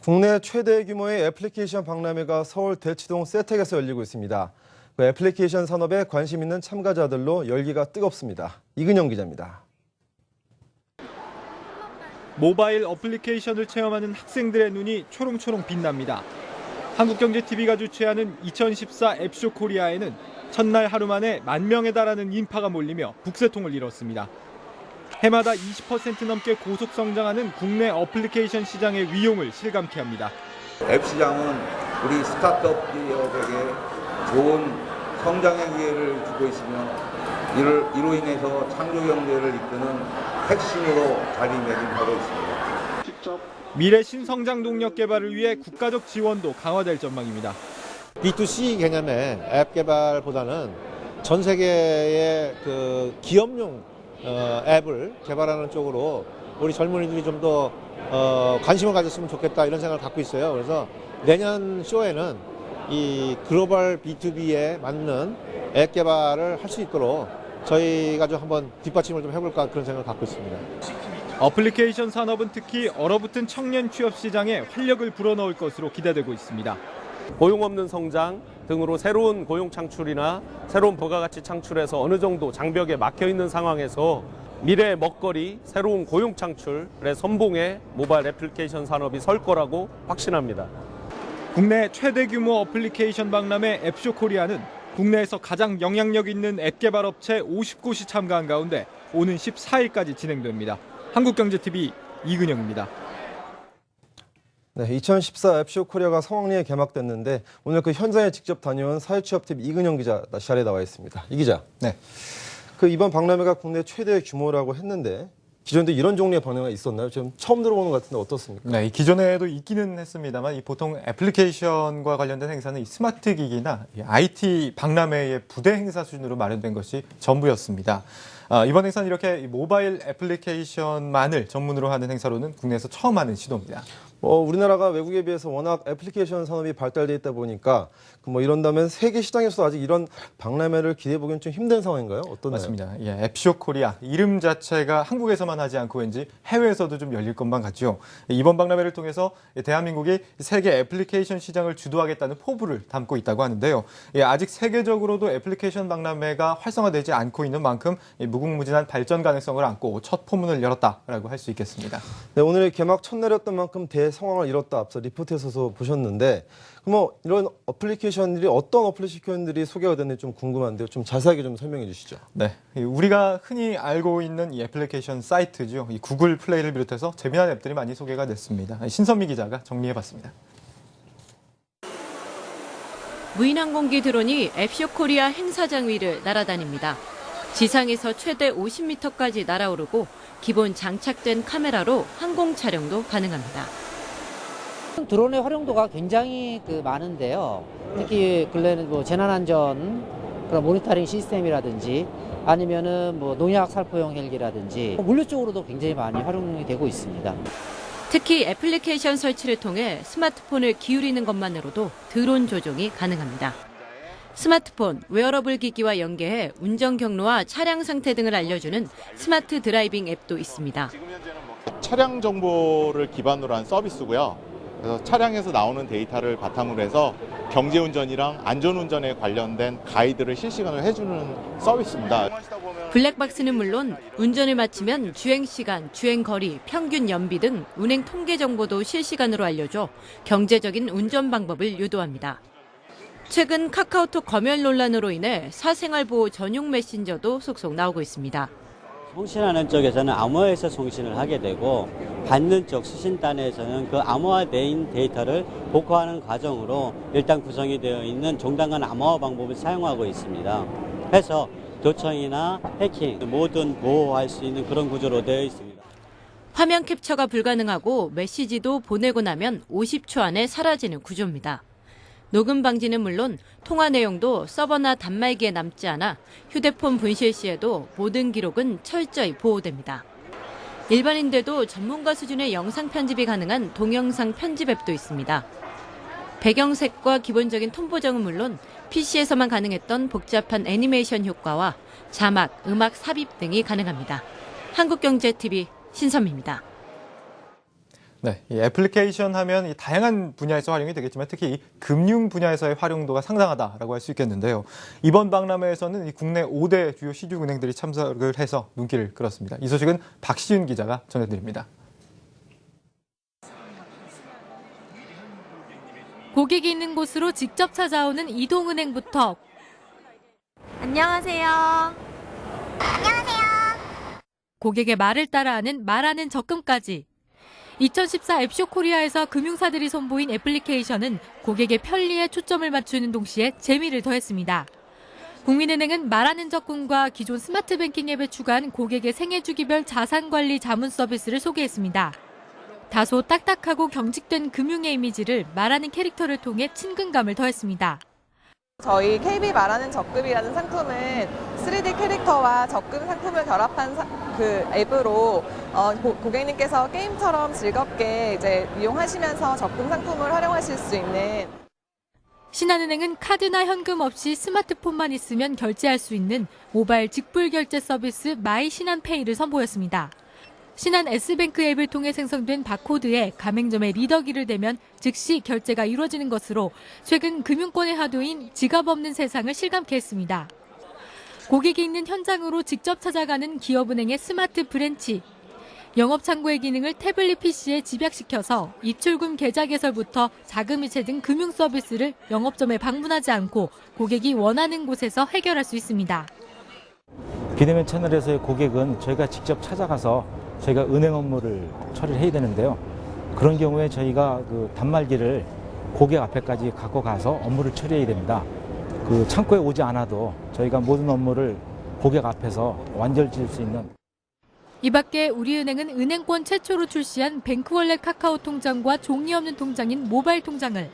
국내 최대 규모의 애플리케이션 박람회가 서울 대치동 세택에서 열리고 있습니다. 그 애플리케이션 산업에 관심 있는 참가자들로 열기가 뜨겁습니다. 이근영 기자입니다. 모바일 어플리케이션을 체험하는 학생들의 눈이 초롱초롱 빛납니다. 한국경제TV가 주최하는 2014 앱쇼 코리아에는 첫날 하루 만에 10,000명에 달하는 인파가 몰리며 북새통을 이뤘습니다. 해마다 20% 넘게 고속 성장하는 국내 어플리케이션 시장의 위용을 실감케 합니다. 앱 시장은 우리 스타트업 기업에게 좋은 성장의 기회를 주고 있으며 이로 인해서 창조 경제를 이끄는 핵심으로 자리매김하고 있습니다. 미래 신성장 동력 개발을 위해 국가적 지원도 강화될 전망입니다. B2C 개념의 앱 개발보다는 전 세계의 그 기업용 앱을 개발하는 쪽으로 우리 젊은이들이 좀 더 관심을 가졌으면 좋겠다 이런 생각을 갖고 있어요. 그래서 내년 쇼에는 이 글로벌 B2B에 맞는 앱 개발을 할 수 있도록 저희가 좀 한번 뒷받침을 좀 해볼까 그런 생각을 갖고 있습니다. 어플리케이션 산업은 특히 얼어붙은 청년 취업 시장에 활력을 불어넣을 것으로 기대되고 있습니다. 고용 없는 성장 등으로 새로운 고용 창출이나 새로운 부가가치 창출에서 어느 정도 장벽에 막혀 있는 상황에서 미래의 먹거리, 새로운 고용 창출의 선봉에 모바일 애플리케이션 산업이 설 거라고 확신합니다. 국내 최대 규모 어플리케이션 박람회 앱쇼 코리아는 국내에서 가장 영향력 있는 앱 개발 업체 50곳이 참가한 가운데 오는 14일까지 진행됩니다. 한국경제TV 이근영입니다. 네, 2014 앱쇼 코리아가 성황리에 개막됐는데 오늘 그 현장에 직접 다녀온 사회취업TV 이근영 기자 자리에 나와 있습니다. 이 기자. 네. 그 이번 박람회가 국내 최대 규모라고 했는데 기존에도 이런 종류의 박람회가 있었나요? 지금 처음 들어보는 것 같은데 어떻습니까? 네, 기존에도 있기는 했습니다만 보통 애플리케이션과 관련된 행사는 이 스마트 기기나 IT 박람회의 부대 행사 수준으로 마련된 것이 전부였습니다. 이번 행사는 이렇게 모바일 애플리케이션만을 전문으로 하는 행사로는 국내에서 처음 하는 시도입니다. 우리나라가 외국에 비해서 워낙 애플리케이션 산업이 발달돼 있다 보니까 이런다면 세계 시장에서도 아직 이런 박람회를 기대해 보기는 좀 힘든 상황인가요? 어떠나요? 맞습니다. 예, 앱쇼 코리아 이름 자체가 한국에서만 하지 않고 왠지 해외에서도 좀 열릴 것만 같죠. 이번 박람회를 통해서 대한민국이 세계 애플리케이션 시장을 주도하겠다는 포부를 담고 있다고 하는데요. 아직 세계적으로도 애플리케이션 박람회가 활성화되지 않고 있는 만큼 무궁무진한 발전 가능성을 안고 첫 포문을 열었다라고 할 수 있겠습니다. 네, 오늘 개막 첫날이었던 만큼 대성황을 이뤘다 앞서 리포트에서도 보셨는데 그럼 이런 어플리케이션들이 어떤 어플리케이션들이 소개가 됐는지 좀 궁금한데요. 좀 자세하게 좀 설명해 주시죠. 네, 우리가 흔히 알고 있는 이 애플리케이션 사이트죠. 이 구글 플레이를 비롯해서 재미난 앱들이 많이 소개가 됐습니다. 신선미 기자가 정리해봤습니다. 무인항공기 드론이 앱쇼 코리아 행사장 위를 날아다닙니다. 지상에서 최대 50m까지 날아오르고 기본 장착된 카메라로 항공 촬영도 가능합니다. 드론의 활용도가 굉장히 많은데요. 특히 근래는 재난안전 그런 모니터링 시스템이라든지 아니면은 농약 살포용 헬기라든지 물류 쪽으로도 굉장히 많이 활용이 되고 있습니다. 특히 애플리케이션 설치를 통해 스마트폰을 기울이는 것만으로도 드론 조종이 가능합니다. 스마트폰, 웨어러블 기기와 연계해 운전 경로와 차량 상태 등을 알려주는 스마트 드라이빙 앱도 있습니다. 차량 정보를 기반으로 한 서비스고요. 그래서 차량에서 나오는 데이터를 바탕으로 해서 경제운전이랑 안전운전에 관련된 가이드를 실시간으로 해주는 서비스입니다. 블랙박스는 물론 운전을 마치면 주행시간, 주행거리, 평균 연비 등 운행 통계 정보도 실시간으로 알려줘 경제적인 운전 방법을 유도합니다. 최근 카카오톡 검열 논란으로 인해 사생활 보호 전용 메신저도 속속 나오고 있습니다. 송신하는 쪽에서는 암호화해서 송신을 하게 되고 받는 쪽 수신단에서는 그 암호화된 데이터를 복호하는 과정으로 일단 구성이 되어 있는 종단간 암호화 방법을 사용하고 있습니다. 해서 도청이나 해킹 모든 보호할 수 있는 그런 구조로 되어 있습니다. 화면 캡처가 불가능하고 메시지도 보내고 나면 50초 안에 사라지는 구조입니다. 녹음 방지는 물론 통화 내용도 서버나 단말기에 남지 않아 휴대폰 분실 시에도 모든 기록은 철저히 보호됩니다. 일반인들도 전문가 수준의 영상 편집이 가능한 동영상 편집 앱도 있습니다. 배경색과 기본적인 톤 보정은 물론 PC에서만 가능했던 복잡한 애니메이션 효과와 자막, 음악 삽입 등이 가능합니다. 한국경제TV 신선미입니다. 네, 이 애플리케이션 하면 이 다양한 분야에서 활용이 되겠지만 특히 이 금융 분야에서의 활용도가 상당하다라고 할 수 있겠는데요. 이번 박람회에서는 이 국내 5대 주요 시중은행들이 참석을 해서 눈길을 끌었습니다. 이 소식은 박시윤 기자가 전해드립니다. 고객이 있는 곳으로 직접 찾아오는 이동은행부터 안녕하세요. 안녕하세요. 고객의 말을 따라하는 말하는 적금까지 2014 앱쇼 코리아에서 금융사들이 선보인 애플리케이션은 고객의 편리에 초점을 맞추는 동시에 재미를 더했습니다. 국민은행은 말하는 적금과 기존 스마트 뱅킹 앱에 추가한 고객의 생애주기별 자산관리 자문 서비스를 소개했습니다. 다소 딱딱하고 경직된 금융의 이미지를 말하는 캐릭터를 통해 친근감을 더했습니다. 저희 KB 말하는 적금이라는 상품은 3D 캐릭터와 적금 상품을 결합한 그 앱으로 고객님께서 게임처럼 즐겁게 이제 이용하시면서 적금 상품을 활용하실 수 있는. 신한은행은 카드나 현금 없이 스마트폰만 있으면 결제할 수 있는 모바일 직불 결제 서비스 마이 신한페이를 선보였습니다. 신한 S뱅크 앱을 통해 생성된 바코드에 가맹점의 리더기를 대면 즉시 결제가 이루어지는 것으로 최근 금융권의 화두인 지갑 없는 세상을 실감케 했습니다. 고객이 있는 현장으로 직접 찾아가는 기업은행의 스마트 브랜치. 영업창구의 기능을 태블릿 PC에 집약시켜서 입출금 계좌 개설부터 자금이체 등 금융 서비스를 영업점에 방문하지 않고 고객이 원하는 곳에서 해결할 수 있습니다. 비대면 채널에서의 고객은 저희가 직접 찾아가서 저희가 은행 업무를 처리를 해야 되는데요. 그런 경우에 저희가 그 단말기를 고객 앞에까지 갖고 가서 업무를 처리해야 됩니다. 그 창고에 오지 않아도 저희가 모든 업무를 고객 앞에서 완전히 질 수 있는. 이 밖에 우리은행은 은행권 최초로 출시한 뱅크월렛 카카오 통장과 종이 없는 통장인 모바일 통장을,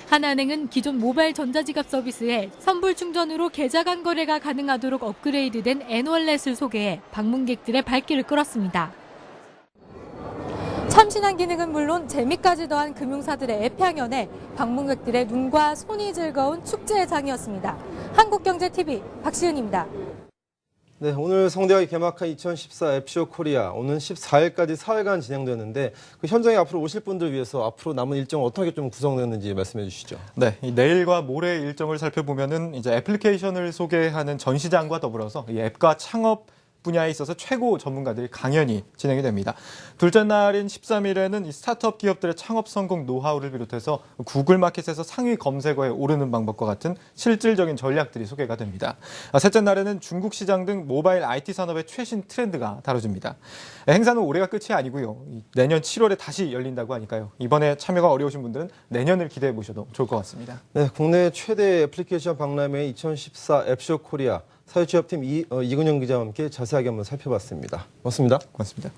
하나은행은 기존 모바일 전자지갑 서비스에 선불 충전으로 계좌 간 거래가 가능하도록 업그레이드된 N월렛을 소개해 방문객들의 발길을 끌었습니다. 참신한 기능은 물론 재미까지 더한 금융사들의 앱 향연에 방문객들의 눈과 손이 즐거운 축제의 장이었습니다. 한국경제TV 박시은입니다. 네, 오늘 성대하게 개막한 2014 앱쇼 코리아 오는 14일까지 사흘간 진행되는데 그 현장에 앞으로 오실 분들 위해서 앞으로 남은 일정은 어떻게 좀 구성되는지 말씀해 주시죠. 네, 내일과 모레 일정을 살펴보면은 이제 애플리케이션을 소개하는 전시장과 더불어서 이 앱과 창업 분야에 있어서 최고 전문가들이 강연이 진행이 됩니다. 둘째 날인 13일에는 이 스타트업 기업들의 창업 성공 노하우를 비롯해서 구글 마켓에서 상위 검색어에 오르는 방법과 같은 실질적인 전략들이 소개가 됩니다. 셋째 날에는 중국 시장 등 모바일 IT 산업의 최신 트렌드가 다뤄집니다. 행사는 올해가 끝이 아니고요. 내년 7월에 다시 열린다고 하니까요. 이번에 참여가 어려우신 분들은 내년을 기대해 보셔도 좋을 것 같습니다. 네, 국내 최대 애플리케이션 박람회 2014 앱쇼 코리아 사회취업팀 이근영 기자와 함께 자세하게 한번 살펴봤습니다. 고맙습니다. 고맙습니다.